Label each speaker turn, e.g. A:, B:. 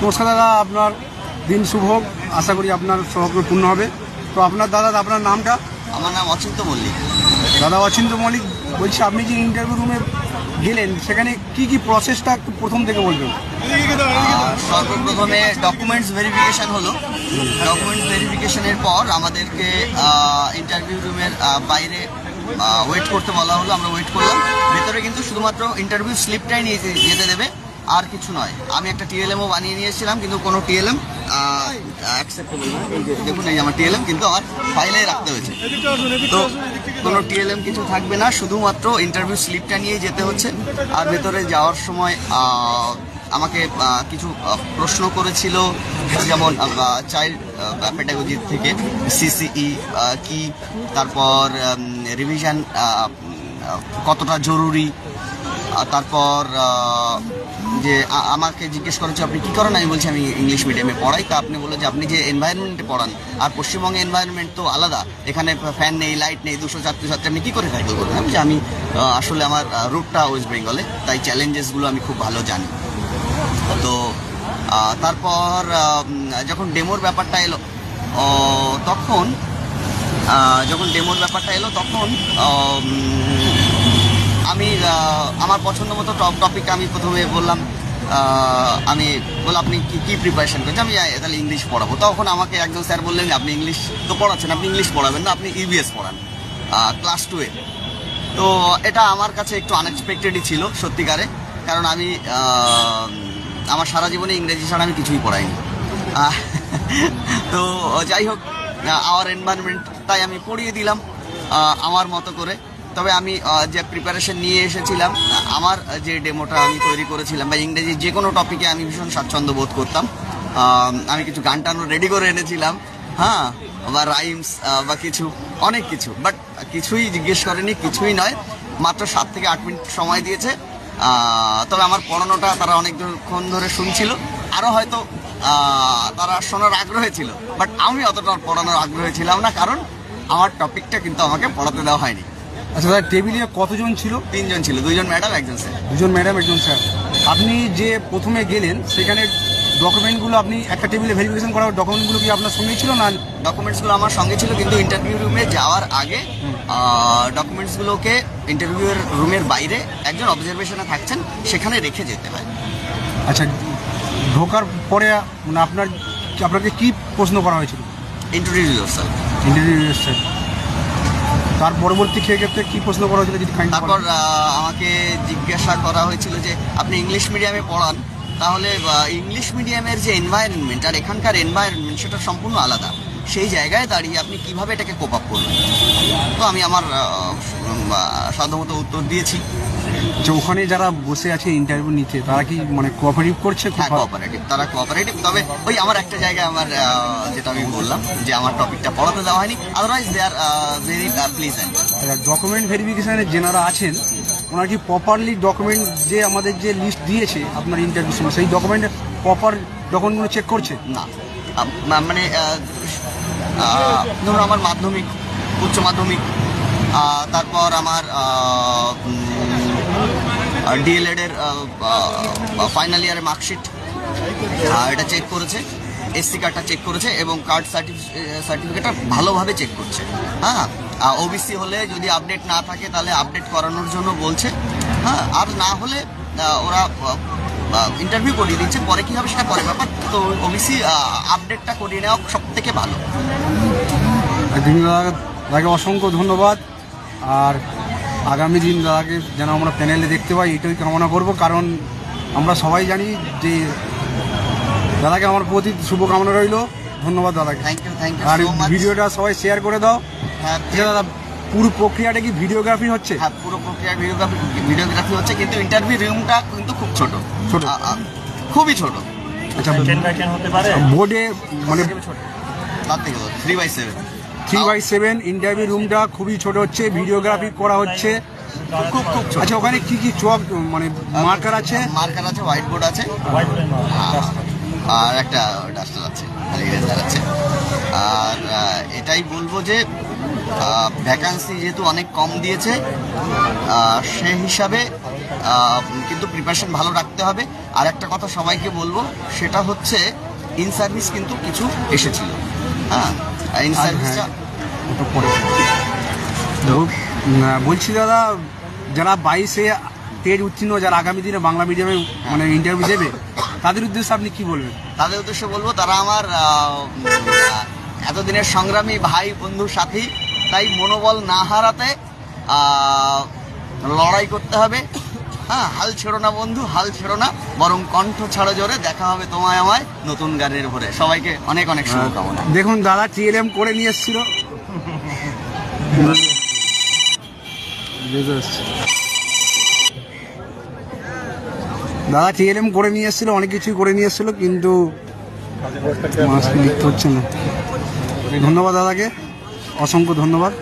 A: নমস্কার দাদা, আপনার দিন শুভ হোক। আশা করি আপনার স্বপ্ন পূর্ণ হবে। তো আপনার দাদা, আপনার নামটা?
B: আমার নাম অচিন্ত মল্লিক।
A: দাদা অচিন্ত মল্লিক, বলছি আপনি যে ইন্টারভিউ রুমে গেলেন সেখানে কি কি প্রসেসটা একটু প্রথম থেকে বলবেন।
B: সর্বপ্রথমে ডকুমেন্টস ভেরিফিকেশন হলো। ডকুমেন্টস ভেরিফিকেশনের পর আমাদেরকে ইন্টারভিউ রুমের বাইরে ওয়েট করতে বলা হলো। আমরা ওয়েট করলাম। ভেতরে কিন্তু শুধুমাত্র ইন্টারভিউ স্লিপটাই নিয়ে যেতে দেবে, আর কিছু নয়। আমি একটা টিএলএমও বানিয়ে নিয়েছিলাম, কিন্তু কোনো টিএলএম অ্যাকসেপ্টেবল না। দেখুন, এই আমার টিএলএম কিন্তু আমার ফাইলে রাখতে হয়েছে। তো কোনো টিএলএম কিছু থাকবে না, শুধুমাত্র ইন্টারভিউ স্লিপটা নিয়ে যেতে হচ্ছে। আর ভেতরে যাওয়ার সময় আমাকে কিছু প্রশ্ন করেছিল, যেমন চাইল্ড পেডাগজি থেকে সিসিই কি, তারপর রিভিশন কতটা জরুরি, তারপর যে আমাকে জিজ্ঞেস করেছে আপনি কী করেন। আমি বলছি আমি ইংলিশ মিডিয়ামে পড়াই। তা আপনি বললো যে আপনি যে এনভায়রনমেন্টে পড়ান, আর পশ্চিমবঙ্গে এনভায়রনমেন্ট তো আলাদা, এখানে ফ্যান নেই, লাইট নেই, 200 ছাত্রছাত্রী, আপনি কী করে ট্যাকল করবেন। আমি আমি আসলে আমার রুটটা ওয়েস্ট বেঙ্গলে, তাই চ্যালেঞ্জেসগুলো আমি খুব ভালো জানি। তো তারপর যখন ডেমোর ব্যাপারটা এলো তখন আমি আমার পছন্দ মতো টপিক আমি প্রথমে বললাম। আমি বললাম আপনি কী প্রিপারেশন করছেন। আমি তাহলে ইংলিশ পড়াবো। তখন আমাকে একজন স্যার বললেন আপনি ইংলিশ তো পড়াচ্ছেন, আপনি ইংলিশ পড়াবেন না, আপনি ইভিএস পড়ান ক্লাস 2-এ। তো এটা আমার কাছে একটু আনএক্সপেক্টেডই ছিল সত্যিকারে, কারণ আমি আমার সারা জীবনে ইংরেজি ছাড়া আমি কিছুই পড়াইনি। তো যাই হোক, আওয়ার এনভায়রনমেন্ট, তাই আমি পড়িয়ে দিলাম আমার মতো করে। তবে আমি যে প্রিপারেশন নিয়ে এসেছিলাম, আমার যে ডেমোটা আমি তৈরি করেছিলাম, বা ইংরেজি যে কোনো টপিকে আমি ভীষণ স্বাচ্ছন্দ্য বোধ করতাম। আমি কিছু গান টানও রেডি করে এনেছিলাম, হ্যাঁ, বা রাইমস বা কিছু, অনেক কিছু। বাট কিছুই জিজ্ঞেস করেনি, কিছুই নয়। মাত্র 7 থেকে 8 মিনিট সময় দিয়েছে। তবে আমার পড়ানোটা তারা অনেকক্ষণ ধরে শুনছিল। আরও হয়তো তারা শোনার আগ্রহে ছিল, বাট আমি অতটা পড়ানোর আগ্রহে ছিলাম না, কারণ আমার টপিকটা কিন্তু আমাকে পড়াতে দেওয়া হয়নি।
A: আচ্ছা দাদা, টেবিলে কতজন ছিল?
B: 3 জন ছিল, 2 জন ম্যাডাম, 1 জন স্যার।
A: 2 জন ম্যাডাম, 1 জন স্যার। আপনি যে প্রথমে গেলেন সেখানে ডকুমেন্টগুলো আপনি একটা টেবিলে ভেরিফিকেশন করা, ডকুমেন্টগুলো কি আপনার সঙ্গেই ছিল না?
B: ডকুমেন্টসগুলো আমার সঙ্গে ছিল, কিন্তু ইন্টারভিউ রুমে যাওয়ার আগে ডকুমেন্টসগুলোকে ইন্টারভিউ রুমের বাইরে একজন অবজারভেশনে থাকছেন, সেখানে রেখে যেতে হয়।
A: আচ্ছা, ঢোকার পরে মানে আপনাকে কি প্রশ্ন করা হয়েছিল?
B: Introduce yourself.
A: তার পরবর্তী ক্ষেত্রে কি প্রশ্ন করা হয়েছিল যদি কাইন্ডলি?
B: তারপর আমাকে জিজ্ঞাসা করা হয়েছিল যে আপনি ইংলিশ মিডিয়ামে পড়ান, তাহলে ইংলিশ মিডিয়ামের যে এনভায়রনমেন্ট আর এখানকার এনভায়রনমেন্ট সেটা সম্পূর্ণ আলাদা। সেই জায়গায় দাঁড়িয়ে আপনি কিভাবে এটাকে কোপ আপ করবেন। তো আমি আমার সাধ্যমতো উত্তর দিয়েছি।
A: যে ওখানে যারা বসে আছে ইন্টারভিউ নিতে, তারা কি মানে কোঅপারেটিভ করছে?
B: হ্যাঁ, তারা কোঅপারেটিভ। তবে ওই আমার একটা জায়গায় আমার যেটা আমি বললাম যে আমার টপিকটা পড়াতে দেওয়া হয়নি, otherwise they are very pleasant.
A: Document ভেরিফিকেশনে যেনারা আছেন ওনারা কি প্রপারলি ডকুমেন্ট, যে আমাদের যে লিস্ট দিয়েছে আপনার ইন্টারভিউ সময়, সেই ডকুমেন্টে প্রপার ডকুমেন্টগুলো চেক করছে
B: না? মানে ধরুন আমার মাধ্যমিক, উচ্চ মাধ্যমিক, তারপর আমার ডিএলএড এর ফাইনাল ইয়ারের মার্কশিট, এটা চেক করেছে। এসসি কার্ডটা চেক করেছে এবং কার্ড সার্টিফিকেটটা ভালোভাবে চেক করছে। হ্যাঁ, ওবিসি হলে যদি আপডেট না থাকে তাহলে আপডেট করানোর জন্য বলছে। হ্যাঁ, আর না হলে ওরা ইন্টারভিউ করিয়ে দিচ্ছে, পরে কী হবে সেটা পরে ব্যাপার। তো ওবিসি আপডেটটা করিয়ে নেওয়া সব থেকে ভালো।
A: দাদাকে অসংখ্য ধন্যবাদ। আর আগামী দিন দাদাকে যেন আমরা প্যানেলে দেখতে পাই, এটাই কামনা করব। কারণ আমরা সবাই জানি যে দাদাকে আমার প্রতি শুভকামনা রইল। ধন্যবাদ দাদাকে।
B: থ্যাংক ইউ
A: আর ভিডিওটা সবাই শেয়ার করে দাও।
B: হ্যাঁ
A: দাদা, পুরো প্রক্রিয়াটা কি ভিডিওগ্রাফি হচ্ছে?
B: হ্যাঁ, পুরো প্রক্রিয়া ভিডিওগ্রাফি হচ্ছে, কিন্তু ইন্টারভিউ রুমটা কিন্তু খুব ছোট, খুবই ছোট।
A: আচ্ছা, বোর্ডে মানে
B: তার থেকে 3/7
A: 3/7 ইন্টারভিউ রুমটা খুবই ছোট হচ্ছে, ভিডিওগ্রাফি করা হচ্ছে
B: খুব খুব ছোট।
A: আচ্ছা, ওখানে কি কি চক মানে মার্কার আছে?
B: হোয়াইট বোর্ড আছে, আর একটা ডাস্টার আছে, ইরেজার আছে। আর এটাই বলবো যে ভ্যাকান্সি যেহেতু অনেক কম দিয়েছে, সে হিসাবে কিন্তু প্রিপারেশন ভালো রাখতে হবে। আর একটা কথা সবাইকে বলবো, সেটা হচ্ছে ইন সার্ভিস কিন্তু কিছু এসেছিল, হ্যাঁ ইন সার্ভিসটা
A: ওটা পরে দেখো, বলছি দাদা, যারা 22-এ টেট উত্তীর্ণ, যারা আগামী দিনে বাংলা মিডিয়ামে মানে ইন্টারভিউ দেবে, তাদের উদ্দেশ্যে আপনি কি বলবেন?
B: তাদের উদ্দেশ্যে বলবো, তারা আমার এতদিনের সংগ্রামী ভাই, বন্ধু, সাথী। তাই মনোবল না হারাতে লড়াই করতে হবে। হ্যাঁ, হাল ছেড়ো না বন্ধু, হাল ছেড়ো না, বরং কণ্ঠ ছাড়ো জোরে। দেখা হবে তোমায় আমায় নতুন গানের ভরে। সবাইকে অনেক অনেক শুভকামনা।
A: দেখুন দাদা TLM করে নিয়ে এসেছিল, দাদা TLM করে নিয়ে এসেছিল, অনেক কিছুই করে নিয়ে এসেছিল, কিন্তু মাস্ক লিখতে হচ্ছে না। ধন্যবাদ দাদাকে, অসংখ্য ধন্যবাদ।